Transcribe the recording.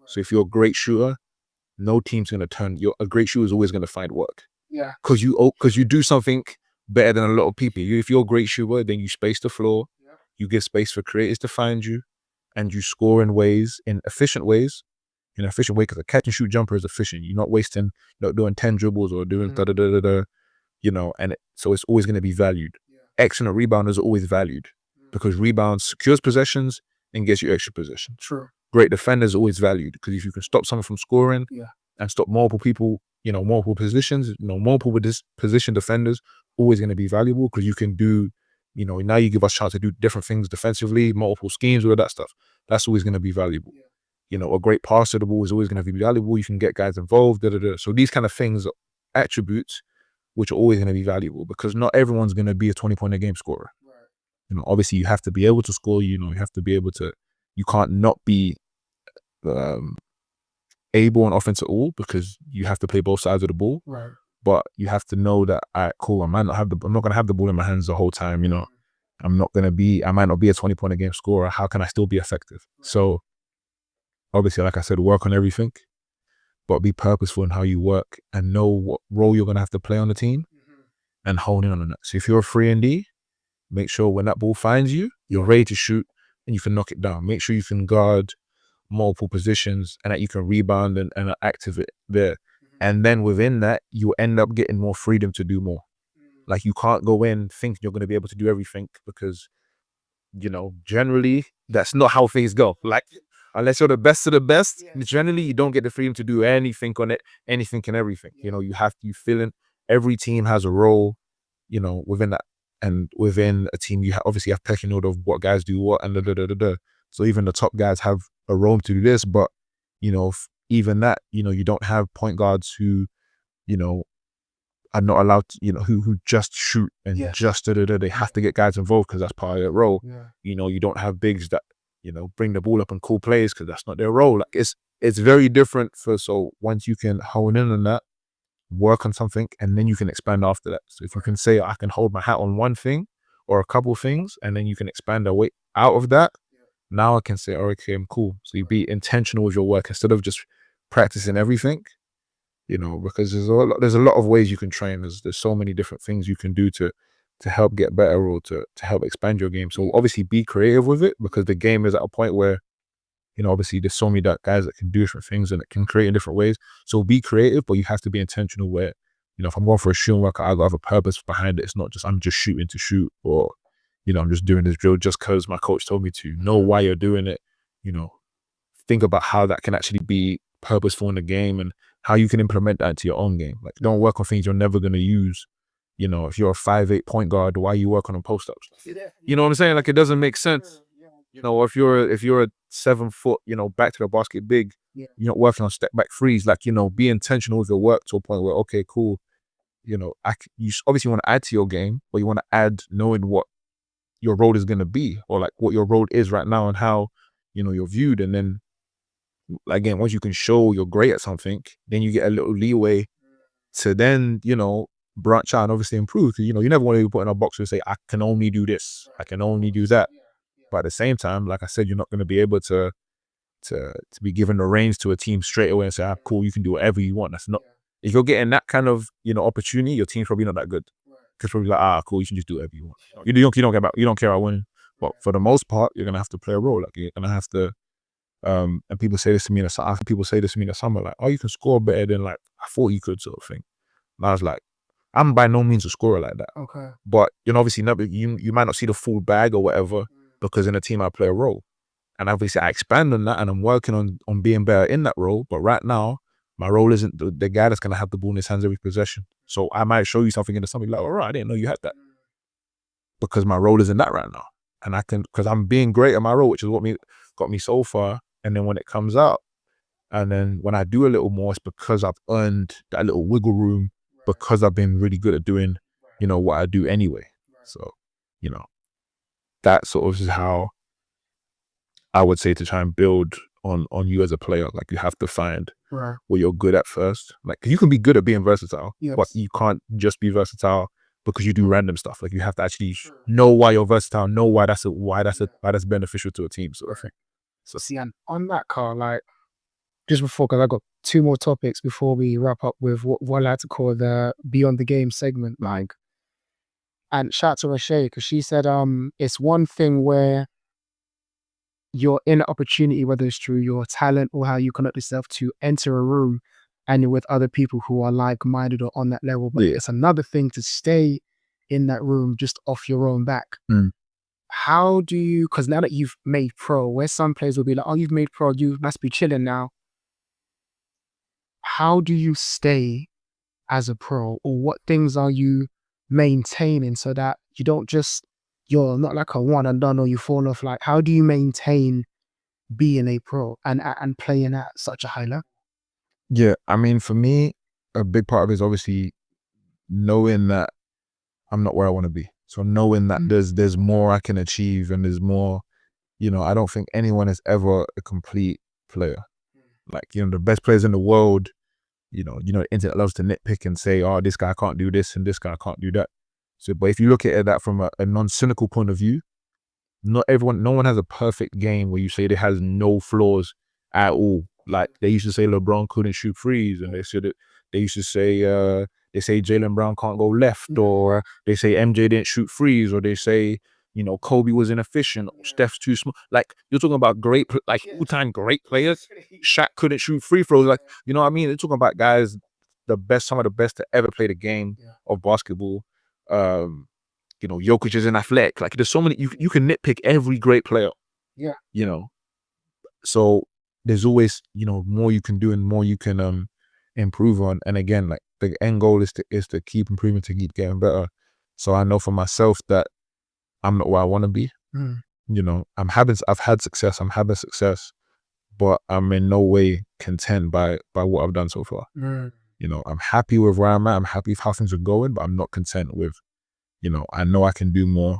So if you're a great shooter, no team's gonna turn. A great shooter is always gonna find work. Yeah. Because you do something better than a lot of people. If you're a great shooter, then you space the floor, you give space for creators to find you, and you score in efficient ways. In an efficient way, because a catch and shoot jumper is efficient. You're not wasting, doing 10 dribbles or doing so it's always going to be valued. Excellent rebounders are always valued because rebounds secures possessions and gets you extra possession. True. Great defenders are always valued because if you can stop someone from scoring and stop multiple people, multiple positions, multiple position defenders, always going to be valuable because you can do, now you give us a chance to do different things defensively, multiple schemes, all of that stuff. That's always going to be valuable. A great passer of the ball is always going to be valuable. You can get guys involved. So these kind of things are attributes which are always going to be valuable because not everyone's going to be a 20-point a game scorer. Right. Obviously you have to be able to score. You have to be able to. You can't not be able on offense at all because you have to play both sides of the ball. Right. But you have to know that, all right, cool. I'm not going to have the ball in my hands the whole time. I might not be a 20-point a game scorer. How can I still be effective? Right. So. Obviously, like I said, work on everything, but be purposeful in how you work and know what role you're going to have to play on the team and hone in on that. So if you're a 3-and-D, make sure when that ball finds you, you're ready to shoot and you can knock it down. Make sure you can guard multiple positions and that you can rebound and activate there. And then within that, you end up getting more freedom to do more. Like you can't go in thinking you're going to be able to do everything because, generally, that's not how things go. Like, unless you're the best of the best, generally you don't get the freedom to do anything on it, anything and everything. You fill in. Every team has a role, within that, and within a team you obviously have pecking order of what guys do what and So even the top guys have a role to do this, but even that, you don't have point guards who, are not allowed to, who just shoot and just They have to get guys involved because that's part of their role. You don't have bigs that. Bring the ball up and call plays because that's not their role. Like it's very different. So once you can hone in on that, work on something, and then you can expand after that. So if you can say I can hold my hat on one thing or a couple of things, and then you can expand away out of that. Now I can say, oh, okay, I'm cool. So you be intentional with your work instead of just practicing everything. Because there's a lot of ways you can train. There's so many different things you can do to help get better or to help expand your game. So obviously be creative with it because the game is at a point where, obviously there's so many guys that can do different things and that can create in different ways. So be creative, but you have to be intentional where, if I'm going for a shooting workout, I have a purpose behind it. It's not just, I'm just shooting to shoot or, I'm just doing this drill just because my coach told me to. Know why you're doing it. Think about how that can actually be purposeful in the game and how you can implement that into your own game. Like don't work on things you're never going to use. If you're a 5'8" point guard, why are you working on post-ups? You know what I'm saying? Like it doesn't make sense. If you're a 7 foot, back to the basket big, you're not working on step back threes. Like, be intentional with your work to a point where, okay, cool. You obviously want to add to your game, but you want to add knowing what your role is going to be or like what your role is right now and how, you're viewed. And then again, once you can show you're great at something, then you get a little leeway to then, branch out and obviously improve. You never want to be put in a box and say, I can only do this, I can only do that. But at the same time, like I said, you're not going to be able to be given the reins to a team straight away and say, cool, you can do whatever you want. That's not, if you're getting that kind of, opportunity, your team's probably not that good. Because probably like, cool, you can just do whatever you want. You don't care about winning. But for the most part, you're going to have to play a role. Like you're going to have to, and people say this to me in the summer, like, oh, you can score better than like, I thought you could sort of thing. And I was like, I'm by no means a scorer like that. Okay. But obviously you might not see the full bag or whatever because in a team I play a role. And obviously I expand on that and I'm working on being better in that role. But right now, my role isn't the guy that's going to have the ball in his hands every possession. So I might show you something in the summer, like, all right, I didn't know you had that. Because my role isn't that right now. And because I'm being great at my role, which is what got me so far. And then when it comes out, and then when I do a little more, it's because I've earned that little wiggle room because I've been really good at doing, what I do anyway. So, that sort of is how I would say to try and build on you as a player. Like you have to find what you're good at first. Like you can be good at being versatile, but you can't just be versatile because you do random stuff. Like you have to actually know why you're versatile, know why that's beneficial to a team. So I think. So see, and on that, Carl, like just before, because I got 2 more topics before we wrap up with what I like to call the Beyond the Game segment, like, and shout out to Rashay, because she said, it's one thing where you're in an opportunity, whether it's through your talent or how you conduct yourself, to enter a room and you're with other people who are like-minded or on that level. But Yeah. it's another thing to stay in that room just off your own back. How do you, because now that you've made pro, where some players will be like, oh, you've made pro, you must be chilling now. How do you stay as a pro, or what things are you maintaining so that you don't just, you're not like a one and done or you fall off? Like, how do you maintain being a pro and playing at such a high level? Yeah, I mean, for me, a big part of it is obviously knowing that I'm not where I want to be. So knowing that there's more I can achieve, and there's more, you know, I don't think anyone is ever a complete player. Like, you know, the best players in the world, you know, the internet loves to nitpick and say, oh, this guy can't do this and this guy can't do that. So, but if you look at that from a non-cynical point of view, no one has a perfect game where you say it has no flaws at all. Like, they used to say LeBron couldn't shoot threes, and they used to say they say Jaylen Brown can't go left, or they say MJ didn't shoot threes, or they say, you know, Kobe was inefficient, or Steph's too small. Like, you're talking about great, like all-time great players. Shaq couldn't shoot free throws. Like, you know what I mean? They're talking about guys, some of the best to ever play the game of basketball. You know, Jokic is an athletic. Like, there's so many, you can nitpick every great player. Yeah. You know, so there's always, you know, more you can do and more you can improve on. And again, like, the end goal is to keep improving, to keep getting better. So I know for myself that I'm not where I want to be. You know, I've had success, I'm having success, but I'm in no way content by what I've done so far. You know, I'm happy with where I'm at, I'm happy with how things are going, but I'm not content with, you know, I know I can do more.